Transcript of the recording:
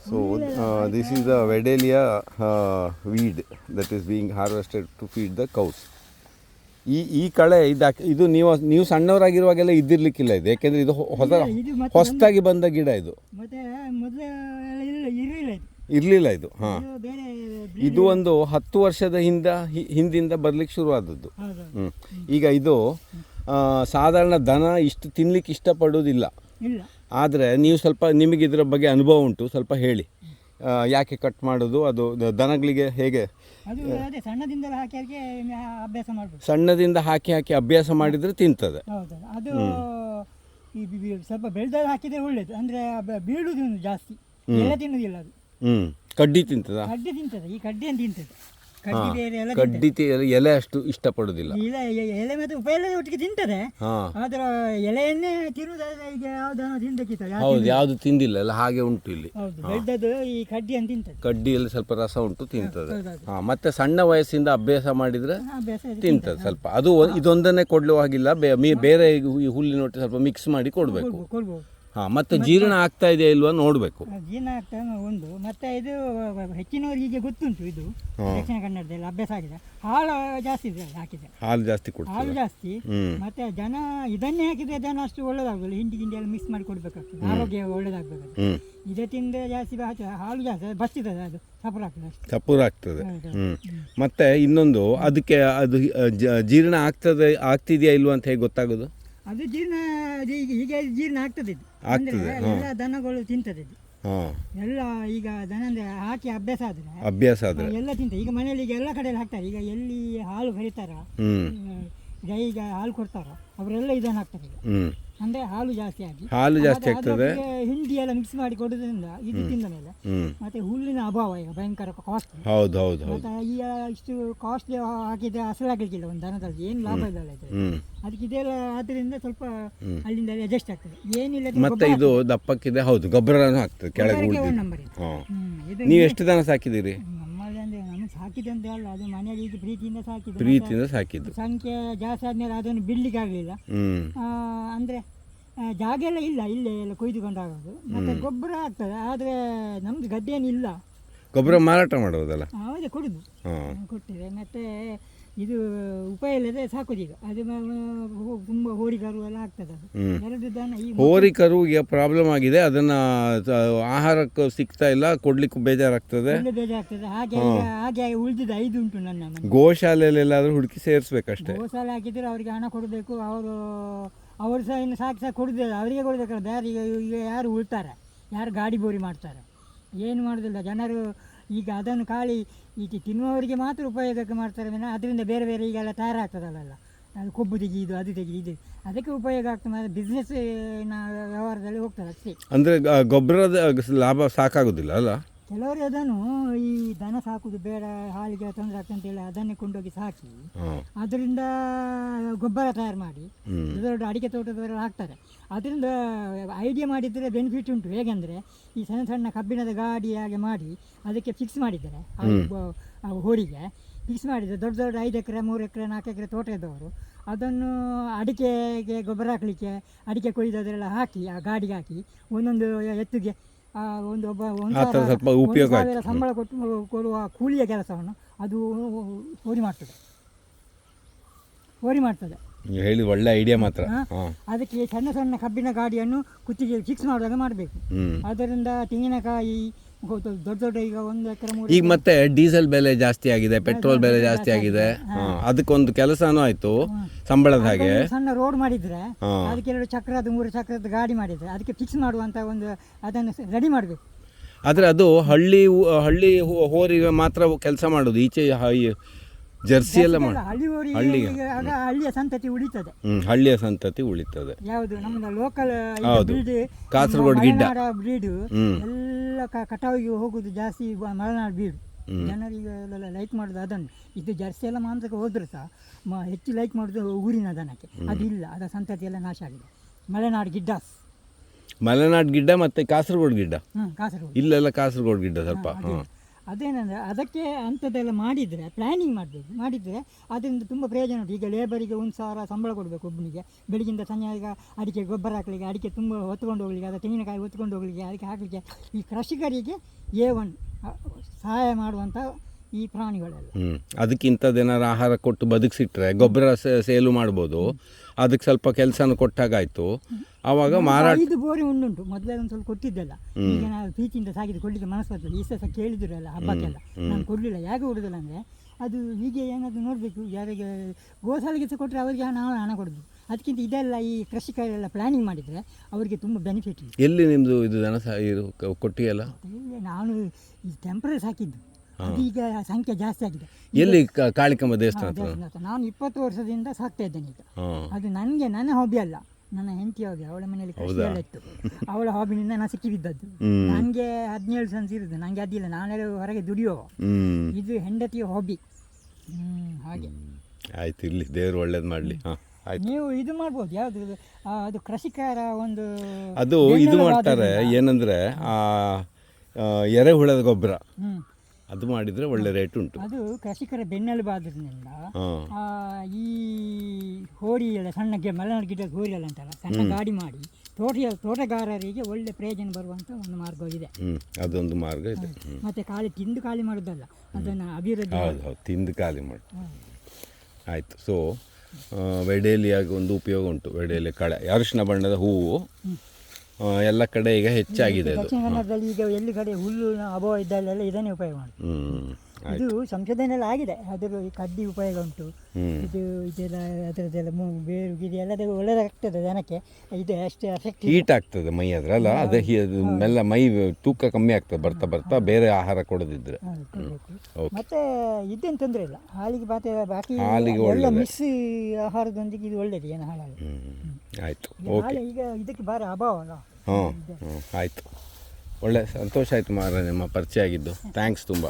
So this is the Vedalia weed that is being harvested to feed the cows. ಈ ಕಳೆ ಇದು ನೀವು ಸಣ್ಣವರಾಗಿರುವಾಗೆಲ್ಲ ಇದ್ದಿರ್ಲಿಕ್ಕಿಲ್ಲ ಇದು, ಯಾಕೆಂದರೆ ಇದು ಹೊಸದಾಗಿ ಬಂದ ಗಿಡ ಇದು, ಇರಲಿಲ್ಲ ಇದು. ಹಾಂ, ಇದು ಒಂದು 10 ವರ್ಷದ ಹಿಂದಿಂದ ಬರಲಿಕ್ಕೆ ಶುರುವಾದದ್ದು. ಈಗ ಇದು ಸಾಧಾರಣ ದನ ಇಷ್ಟು ತಿನ್ನಲಿಕ್ಕೆ ಇಷ್ಟಪಡೋದಿಲ್ಲ. ಆದರೆ ನೀವು ಸ್ವಲ್ಪ, ನಿಮಗೆ ಇದರ ಬಗ್ಗೆ ಅನುಭವ ಉಂಟು, ಸ್ವಲ್ಪ ಹೇಳಿ ಯಾಕೆ ಕಟ್ ಮಾಡೋದು, ಅದು ದನಗಳಿಗೆ ಹೇಗೆ? ಸಣ್ಣದಿಂದ ಹಾಕಿ ಅಭ್ಯಾಸ ಮಾಡಿದರೆ ತಿಂತದೆ. ಅದು ಸ್ವಲ್ಪ ಬೆಳೆದಾಗ ಹಾಕಿದರೆ ಒಳ್ಳೇದು, ಅಂದರೆ ಬೀಳುದು ಜಾಸ್ತಿ, ಎಲೆ ತಿನ್ನುವುದಿಲ್ಲ ಅದು. ಕಡ್ಡಿ ತಿಂತದ? ಕಡ್ಡಿ ತಿಂತದೆ, ಈ ಕಡ್ಡಿಯನ್ನು ತಿಂತದೆ. ಕಡ್ಡಿ ಎಲೆ ಅಷ್ಟು ಇಷ್ಟಪಡುವುದಿಲ್ಲ. ಎಲೆ ಮತ್ತು ಉಪೆಲೆ ಒಟ್ಟಿಗೆ ತಿಂತದೆ, ಆದ್ರೆ ಎಲೆಯನ್ನೇ ತಿನ್ನುವುದಾದ್ರೆ ಈಗ ಯಾವ್ದನ್ನು ತಿಂದಕ್ಕಿತ್ತು. ಹೌದು, ಯಾವುದು ತಿಂದಿಲ್ಲ ಅಲ್ಲ, ಹಾಗೆ ಉಂಟು ಇಲ್ಲಿ. ಬೆಳೆದದ್ದು ಈ ಕಡ್ಡಿಯನ್ನು ತಿಂತದೆ. ಕಡ್ಡಿಯಲ್ಲಿ ಸ್ವಲ್ಪ ರಸ ಉಂಟು, ತಿಂತದೆ. ಮತ್ತೆ ಸಣ್ಣ ವಯಸ್ಸಿಂದ ಅಭ್ಯಾಸ ಮಾಡಿದ್ರೆ ತಿಂತದೆ ಸ್ವಲ್ಪ. ಅದು ಇದೊಂದನ್ನೇ ಕೊಡ್ಲೋ ಹಾಗಿಲ್ಲ, ಬೇರೆ ಹುಲ್ಲಿನೊಟ್ಟಿಗೆ ಸ್ವಲ್ಪ ಮಿಕ್ಸ್ ಮಾಡಿ ಕೊಡಬೇಕು. ಮತ್ತೆ ಜೀರ್ಣ ಆಗ್ತಾ ಇದೆಯಾ ಇಲ್ವಾ ನೋಡಬೇಕು. ಜೀರ್ಣ ಆಗ್ತಾ ಒಂದು, ಮತ್ತೆ ಇದು ಹೆಚ್ಚಿನವರಿಗೆ ಗೊತ್ತುಂಟು, ಇದು ದಕ್ಷಿಣ ಕನ್ನಡದಲ್ಲಿ ಅಭ್ಯಾಸ ಆಗಿದೆ. ಹಾಲು ಜಾಸ್ತಿ ಹಾಕಿದೆ, ಹಾಲು ಜಾಸ್ತಿ ಕೊಡ್ತಾರೆ, ಹಾಲು ಜಾಸ್ತಿ. ಮತ್ತೆ ಜನ ಇದನ್ನೇ ಹಾಕಿದ್ರೆ ಜನ ಅಷ್ಟು ಒಳ್ಳೇದಾಗಲ್ಲ, ಹಿಂಡಿ ಎಲ್ಲ ಮಿಕ್ಸ್ ಮಾಡಿ ಕೊಡ್ಬೇಕಾಗ್ತದೆ, ಆರೋಗ್ಯ ಒಳ್ಳೇದಾಗಬೇಕು. ಇದೇ ತಿಂದರೆ ಜಾಸ್ತಿ ಹಾಲು ಜಾಸ್ತಿ ಬಸ್ತಿದೆ, ಅದು ಸಪೂರಾಗ್ತದೆ. ಮತ್ತೆ ಇನ್ನೊಂದು, ಅದಕ್ಕೆ ಅದು ಜೀರ್ಣ ಆಗ್ತಿದೆಯಾ ಇಲ್ವಾ ಅಂತ ಹೇಗೆ ಗೊತ್ತಾಗೋದು? ಅದು ಜೀರ್ಣ ಈಗ ಜೀರ್ಣ ಆಗ್ತದೆ, ಎಲ್ಲ ದನಗಳು ತಿಂತದೆ ಎಲ್ಲ. ಈಗ ದನ ಅಂದ್ರೆ ಹಾಕಿ ಅಭ್ಯಾಸ ಆದ್ರೆ ಎಲ್ಲ ತಿಂತ. ಈಗ ಮನೆಯಲ್ಲಿ ಈಗ ಎಲ್ಲ ಕಡೆಯಲ್ಲಿ ಹಾಕ್ತಾರೆ. ಈಗ ಎಲ್ಲಿ ಹಾಲು ಕರಿತಾರ, ಗೈಗೆ ಹಾಲು ಕೊಡ್ತಾರ, ಅವರೆಲ್ಲ ಇದನ್ನು ಹಾಕ್ತಾರೆ. ಅಂದ್ರೆ ಹಾಲು ಜಾಸ್ತಿ ಆಗ್ತದೆ. ಹಿಂಡಿ ಎಲ್ಲ ಮಿಕ್ಸ್ ಮಾಡಿ ಕೊಡೋದ್ರಿಂದ ಇದು ತಿಂದ ಮೇಲೆ ಮತ್ತೆ ಹುಲ್ಲಿನ ಅಭಾವ ಈಗ ಭಯಂಕರ ಕಾಸ್ಟ್. ಮತ್ತೆ ಈಗ ಇಷ್ಟು ಕಾಸ್ಟ್ಲಿ ಹಾಕಿದ್ರೆ ಅಸಲಾಗಲಿಕ್ಕಿಲ್ಲ ಒಂದು ದನದಲ್ಲಿ, ಏನು ಲಾಭ ಇಲ್ಲ ಅದಕ್ಕೆ. ಇದೆಲ್ಲ ಆದ್ರಿಂದ ಸ್ವಲ್ಪ ಅಲ್ಲಿಂದ ಅಡ್ಜಸ್ಟ್ ಆಗ್ತದೆ, ಏನಿಲ್ಲ. ಮತ್ತೆ ಇದು ದಪ್ಪಕ್ಕಿದೆ, ಹೌದು, ಗೊಬ್ಬರನೂ ಆಗ್ತದೆ ಕೆಳಗೆ. ನೀವು ಎಷ್ಟು ದನ ಸಾಕಿದ್ದೀರಿ? ನಮಗೆ ಸಾಕಿದೆ ಅಂತ ಅಲ್ಲ, ಅದು ಮನೆಯಲ್ಲಿ ಈಗ ಪ್ರೀತಿಯಿಂದ ಸಾಕಿದ್ದು. ಸಂಖ್ಯೆ ಜಾಸ್ತಿ ಆದ್ಮೇಲೆ ಅದನ್ನು ಬಿಡ್ಲಿಕ್ಕೆ ಆಗಲಿಲ್ಲ, ಅಂದರೆ ಜಾಗ ಎಲ್ಲ ಇಲ್ಲ, ಇಲ್ಲೇ ಎಲ್ಲ ಕೊಯ್ದುಕೊಂಡು ಆಗೋದು. ಮತ್ತೆ ಗೊಬ್ಬರ ಆಗ್ತದೆ, ಆದರೆ ನಮ್ದು ಗದ್ದೆ ಏನಿಲ್ಲ. ಗೊಬ್ಬರ ಮಾರಾಟ ಮಾಡೋದಲ್ಲ? ಹೌದು, ಕೊಟ್ಟಿದೆ. ಮತ್ತೆ ಇದು ಉಪಾಯ ಇಲ್ಲದೆ ಸಾಕೋದು ಈಗ. ಅದು ತುಂಬ ಹೋರಿಕರು ಎಲ್ಲ ಆಗ್ತದೆ. ಅದು ಎರಡು ದನ ಈ ಹೋರಿಕರು ಈಗ ಪ್ರಾಬ್ಲಮ್ ಆಗಿದೆ, ಅದನ್ನ ಆಹಾರಕ್ಕೆ ಸಿಗ್ತಾ ಇಲ್ಲ, ಕೊಡ್ಲಿಕ್ಕೂ ಬೇಜಾರಾಗ್ತದೆ. ಹಾಗೆ ಉಳಿದಿದ್ದು 5 ಉಂಟು ನನ್ನ. ಗೋಶಾಲೆಯಲ್ಲೆಲ್ಲಾದ್ರೂ ಹುಡುಕಿ ಸೇರಿಸ್ಬೇಕಷ್ಟೇ. ಗೋಶಾಲೆ ಹಾಕಿದ್ರೆ ಅವರಿಗೆ ಹಣ ಕೊಡಬೇಕು, ಅವರು ಸಹ ಇನ್ನು ಸಾಕಿ ಕೊಡೋದಿಲ್ಲ, ಅವರಿಗೆ ಕೊಡಬೇಕಲ್ಲ. ಬೇರೆ ಈಗ ಯಾರು ಉಳ್ತಾರೆ, ಯಾರು ಗಾಡಿ ಬೋರಿ ಮಾಡ್ತಾರೆ, ಏನು ಮಾಡೋದಿಲ್ಲ ಜನರು. ಈಗ ಅದನ್ನು ಖಾಲಿ ಈಗ ತಿನ್ನುವವರಿಗೆ ಮಾತ್ರ ಉಪಯೋಗಕ್ಕೆ ಮಾಡ್ತಾರೆ, ಅದರಿಂದ ಬೇರೆ ಬೇರೆ ಈಗೆಲ್ಲ ತಯಾರಾಗ್ತದಲ್ಲ, ಅದು ಕೊಬ್ಬು ತೆಗೆಯುವುದು, ಅದು ತೆಗೆಯುವುದು, ಅದಕ್ಕೆ ಉಪಯೋಗ ಆಗ್ತದೆ. ಬಿಸ್ನೆಸ್ ವ್ಯವಹಾರದಲ್ಲಿ ಹೋಗ್ತದೆ ಅಷ್ಟೇ. ಅಂದರೆ ಗೊಬ್ಬರದ ಲಾಭ ಸಾಕಾಗೋದಿಲ್ಲ ಅಲ್ಲ? ಕೆಲವರು ಅದನ್ನು ಈ ದನ ಸಾಕುದು ಬೇಡ, ಹಾಲಿಗೆ ತೊಂದರೆ ಆಗ್ತದೆ ಅಂತೇಳಿ ಅದನ್ನೇ ಕೊಂಡೋಗಿ ಸಾಕಿ ಅದರಿಂದ ಗೊಬ್ಬರ ತಯಾರು ಮಾಡಿ ದೊಡ್ಡ ಅಡಿಕೆ ತೋಟದವರೆಲ್ಲ ಹಾಕ್ತಾರೆ. ಅದರಿಂದ ಐಡಿಯಾ ಮಾಡಿದರೆ ಬೆನಿಫಿಟ್ ಉಂಟು. ಹೇಗೆಂದರೆ ಈ ಸಣ್ಣ ಸಣ್ಣ ಕಬ್ಬಿಣದ ಗಾಡಿ ಹಾಗೆ ಮಾಡಿ ಅದಕ್ಕೆ ಫಿಕ್ಸ್ ಮಾಡಿದ್ದಾರೆ, ಹೋರಿಗೆ ಫಿಕ್ಸ್ ಮಾಡಿದರೆ ದೊಡ್ಡ ದೊಡ್ಡ 5 ಎಕರೆ 3 ಎಕರೆ 4 ಎಕರೆ ತೋಟ ಇದ್ದವರು ಅದನ್ನು ಅಡಿಕೆಗೆ ಗೊಬ್ಬರ ಹಾಕಲಿಕ್ಕೆ ಅಡಿಕೆ ಕೊಯ್ದದರೆಲ್ಲ ಹಾಕಿ ಆ ಗಾಡಿಗೆ ಹಾಕಿ ಒಂದೊಂದು ಎತ್ತಿಗೆ ಒಂದು 1,000 ಸಂಬಳ ಕೊಟ್ಟು ಕೊಡುವ ಕೂಲಿಯ ಕೆಲಸವನ್ನು ಅದು ಹೋರಿ ಮಾಡ್ತದೆ. ಹೇಳಿ ಒಳ್ಳೆ ಐಡಿಯಾ ಮಾತ್ರ. ಅದಕ್ಕೆ ಸಣ್ಣ ಸಣ್ಣ ಕಬ್ಬಿನ ಗಾಡಿಯನ್ನು ಕುತ್ತಿಗೆ ಫಿಕ್ಸ್ ಮಾಡುವಾಗ ಮಾಡಬೇಕು. ಅದರಿಂದ ತೆಂಗಿನಕಾಯಿ ದೊಡ್ಡ ಈಗ 1 ಎಕರೆ 3 ಈಗ ಮತ್ತೆ ಡೀಸೆಲ್ ಬೆಲೆ ಜಾಸ್ತಿ ಆಗಿದೆ, ಪೆಟ್ರೋಲ್ ಬೆಲೆ ಜಾಸ್ತಿ ಆಗಿದೆ, ಅದಕ್ಕೊಂದು ಕೆಲಸನೂ ಆಯ್ತು ಸಂಬಳದ ಹಾಗೆ. ಸಣ್ಣ ರೋಡ್ ಮಾಡಿದ್ರೆ ಅದಕ್ಕೆ 2 ಚಕ್ರದ 3 ಚಕ್ರದ ಗಾಡಿ ಮಾಡಿದ್ರೆ ಅದಕ್ಕೆ ಫಿಕ್ಸ್ ಮಾಡುವಂತ ಒಂದು ಅದನ್ನು ರೆಡಿ ಮಾಡಬೇಕು. ಆದರೆ ಅದು ಹಳ್ಳಿ ಹೋರಿಗೆ ಮಾತ್ರ ಕೆಲಸ ಮಾಡೋದು, ಈಚೆ ಜರ್ಸಿ ಎಲ್ಲ ಹಳ್ಳಿಯ ಸಂತತಿ ಉಳಿತದೆ. ಹಳ್ಳಿಯ ಸಂತತಿ ಉಳಿತದೆ. ಯಾವುದು ನಮ್ಮದು ಲೋಕಲ್ ಕಾಸರಗೋಡು ಗಿಡ್ಡ ಬ್ರೀಡ್ ಎಲ್ಲ ಕಟಾವಿಗೆ ಹೋಗುದು ಜಾಸ್ತಿ ಮಲೆನಾಡು ಬ್ರೀಡ್. ಜನರಿಗೆ ಲೈಕ್ ಮಾಡೋದು ಅದನ್ನು. ಇದು ಜರ್ಸಿ ಎಲ್ಲ ಮಾಂಸಕ್ಕೆ ಹೋದ್ರು ಸಹ ಹೆಚ್ಚು ಲೈಕ್ ಮಾಡೋದು ಊರಿನ ದನಕ್ಕೆ. ಅದಿಲ್ಲ, ಅದರ ಸಂತತಿ ಎಲ್ಲ ನಾಶ ಆಗಿದೆ. ಮಲೆನಾಡು ಗಿಡ್ಡ ಮತ್ತೆ ಕಾಸರಗೋಡು ಗಿಡ್ಡ, ಇಲ್ಲೆಲ್ಲ ಕಾಸರಗೋಡು ಗಿಡ್ಡ ಸ್ವಲ್ಪ ಅದೇನಂದರೆ ಅದಕ್ಕೆ ಅಂಥದ್ದೆಲ್ಲ ಮಾಡಿದರೆ ಪ್ಲ್ಯಾನಿಂಗ್ ಮಾಡಬೇಕು, ಮಾಡಿದರೆ ಅದರಿಂದ ತುಂಬ ಪ್ರಯೋಜನ ಉಂಟು. ಈಗ ಲೇಬರಿಗೆ 1,000 ಸಂಬಳ ಕೊಡಬೇಕು ಒಬ್ಬನಿಗೆ, ಬೆಳಗಿಂದ ಸಂಜೆ. ಈಗ ಅಡಿಕೆ ಗೊಬ್ಬರ ಹಾಕಲಿಕ್ಕೆ, ಅಡಿಕೆ ತುಂಬ ಹೊತ್ಕೊಂಡು ಹೋಗಲಿಕ್ಕೆ, ಅದು ತೆಂಗಿನಕಾಯಿ ಹೊತ್ಕೊಂಡು ಹೋಗಲಿಕ್ಕೆ, ಅದಕ್ಕೆ ಹಾಕಲಿಕ್ಕೆ ಈ ಕೃಷಿಕರಿಗೆ A1 ಸಹಾಯ ಮಾಡುವಂಥ ಈ ಪ್ರಾಣಿಗಳೆಲ್ಲ. ಅದಕ್ಕೆ ಇಂಥದ್ದೇನಾರು ಆಹಾರ ಕೊಟ್ಟು ಬದುಕಿಸಿಟ್ರೆ ಗೊಬ್ಬರ ಸೇಲು ಮಾಡ್ಬೋದು. ಅದಕ್ಕೆ ಸ್ವಲ್ಪ ಕೆಲಸನೂ ಕೊಟ್ಟಾಗಾಯ್ತು. ಆವಾಗ ಮಾರಾಟ 5 ಬೋರಿ ಉಂಟು. ಮೊದಲೇ ಒಂದು ಸ್ವಲ್ಪ ಕೊಟ್ಟಿದ್ದೆಲ್ಲ, ಈಗ ನಾವು ಪ್ರೀತಿಯಿಂದ ಸಾಕಿದ್ದು ಕೊಡಲಿಕ್ಕೆ ಮನಸ್ಸು ಬರ್ತದೆ. ಈ ಸಹ ಕೇಳಿದ್ರಲ್ಲ ಹಬ್ಬಕ್ಕೆಲ್ಲ, ನಾನು ಕೊಡಲಿಲ್ಲ. ಯಾಕೆ ಕೊಡೋದಿಲ್ಲ ಅಂದರೆ ಅದು ಹೀಗೆ ಏನಾದರೂ ನೋಡಬೇಕು. ಯಾರಿಗೆ ಗೋಸಾಲಿಗೆ ಸಹ ಕೊಟ್ಟರೆ ಅವರಿಗೆ ನಾವು ಹಣ ಕೊಡಬೇಕು. ಅದಕ್ಕಿಂತ ಇದೆಲ್ಲ ಈ ಕೃಷಿಕರೆಲ್ಲ ಪ್ಲ್ಯಾನಿಂಗ್ ಮಾಡಿದರೆ ಅವರಿಗೆ ತುಂಬ ಬೆನಿಫಿಟ್ ಇದೆ. ಎಲ್ಲಿ ನಿಮ್ಮದು ಇದು ದನ ಇದು ಕೊಟ್ಟಿಯಲ್ಲ? ನಾನು ಈ ಟೆಂಪ್ರರಿ ಸಾಕಿದ್ದು, ಅದೀಗ ಸಂಖ್ಯೆ ಜಾಸ್ತಿ ಆಗಿದೆ. ಎಲ್ಲಿ ಕಾಳಿಕಮ್ಮ ದೇವಸ್ಥಾನ? ನಾನು 20 ವರ್ಷದಿಂದ ಸಾಕ್ತಾ ಇದ್ದೇನೆ ಈಗ. ಅದು ನನಗೆ ನನ್ನ ಹಾಬಿ ಅಲ್ಲ, ನನ್ನ ಹೆಂಡತಿ ಹಾಬಿ. ಅವಳ ಮನೆಯಲ್ಲಿ ಕೃಷಿ ಎಲ್ಲ ಇತ್ತು, ಅವಳ ಹಾಬಿನಿಂದ ನಾನು ಸಿಕ್ಕಿ ಬಿದ್ದದ್ದು. ನನಗೆ 17 ಸೆನ್ಸ್ ಇರುದು, ನನಗೆ ಅದಿಲ್ಲ. ನಾನೆಲ್ಲ ಹೊರಗೆ ದುಡಿಯೋ, ಇದು ಹೆಂಡತಿಯ ಹಾಬಿ. ಹಾಗೆ ಆಯ್ತು, ಇಲ್ಲಿ ದೇವರು ಒಳ್ಳೇದು ಮಾಡಲಿ. ನೀವು ಇದು ಮಾಡ್ಬೋದು, ಯಾವುದು ಅದು ಕೃಷಿಕರ ಒಂದು ಅದು ಇದು ಮಾಡ್ತಾರೆ ಏನಂದರೆ ಎರೆಹುಳದ ಗೊಬ್ಬರ, ಅದು ಮಾಡಿದರೆ ಒಳ್ಳೆ ರೇಟ್ ಉಂಟು. ಅದು ಕೃಷಿಕರ ಬೆನ್ನೆಲುಬಾದ್ರಿಂದ ಈ ಹೋರಿ ಎಲ್ಲ ಸಣ್ಣ ಮಲೆನಾಡು ಗಿಡದ ಹೋರಿ ಎಲ್ಲ ಅಂತಲ್ಲ, ಸಣ್ಣ ಗಾಡಿ ಮಾಡಿ ತೋಟಗಾರರಿಗೆ ಒಳ್ಳೆ ಪ್ರಯೋಜನ ಬರುವಂಥ ಒಂದು ಮಾರ್ಗವಿದೆ. ಅದೊಂದು ಮಾರ್ಗ ಇದೆ. ಮತ್ತು ತಿಂದು ಖಾಲಿ ಮಾಡೋದಲ್ಲ, ಅದನ್ನು ಅಭಿವೃದ್ಧಿ. ಹೌದು, ತಿಂದು ಖಾಲಿ ಮಾಡಿ. ಆಯಿತು. ಸೊ ವೆಡೇಲಿಯಾಗಿ ಒಂದು ಉಪಯೋಗ ಉಂಟು. ವೆಡೇಲಿ ಕಳೆ, ಅರಿಶಿನ ಬಣ್ಣದ ಹೂವು ಎಲ್ಲ ಕಡೆ ಈಗ ಹೆಚ್ಚಾಗಿದೆ. ದಕ್ಷಿಣ ಕನ್ನಡದಲ್ಲಿ ಈಗ ಎಲ್ಲಿ ಕಡೆ ಹುಲ್ಲು ಅಭಾವ ಇದ್ದಲ್ಲೆಲ್ಲ ಇದನ್ನೇ ಉಪಯೋಗ ಮಾಡಿ. ಇದು ಸಂಶೋಧನೆ ಎಲ್ಲ ಆಗಿದೆ. ಅದರ ಕಡ್ಡಿ ಉಪಯೋಗ ಉಂಟು. ಇದೆಲ್ಲ ಅದರದ್ದೆಲ್ಲ ಬೇರು ಗಿಡ ಎಲ್ಲ ಒಳ್ಳೆದಾಗ್ತದೆ ಜನಕ್ಕೆ. ಇದು ಅಷ್ಟೇ ಎಫೆಕ್ಟ್. ಹೀಟ್ ಆಗ್ತದೆ ಮೈ ಅದ್ರಲ್ಲ, ಅದೇ ಮೆಲ್ಲ ಮೈ ತೂಕ ಕಮ್ಮಿ ಆಗ್ತದೆ ಬರ್ತಾ ಬರ್ತಾ, ಬೇರೆ ಆಹಾರ ಕೊಡದಿದ್ರೆ. ಮತ್ತೆ ಇದೇನು ತೊಂದರೆ ಇಲ್ಲ, ಹಾಲಿಗೆ ಬಾಕಿ ಒಳ್ಳೆ ಮಿಸ್ ಆಹಾರದೊಂದಿಗೆ ಇದು ಒಳ್ಳೇದು, ಏನು ಹಾಳಾಗ. ಆಯಿತು, ಹಾಲು ಈಗ ಇದಕ್ಕೆ ಭಾರಿ ಅಭಾವ ಅಲ್ಲ. ಆಯಿತು, ಒಳ್ಳೆ ಸಂತೋಷ ಆಯಿತು ಮಾರ, ನಿಮ್ಮ ಪರಿಚಯ ಆಗಿದ್ದು. ಥ್ಯಾಂಕ್ಸ್ ತುಂಬ.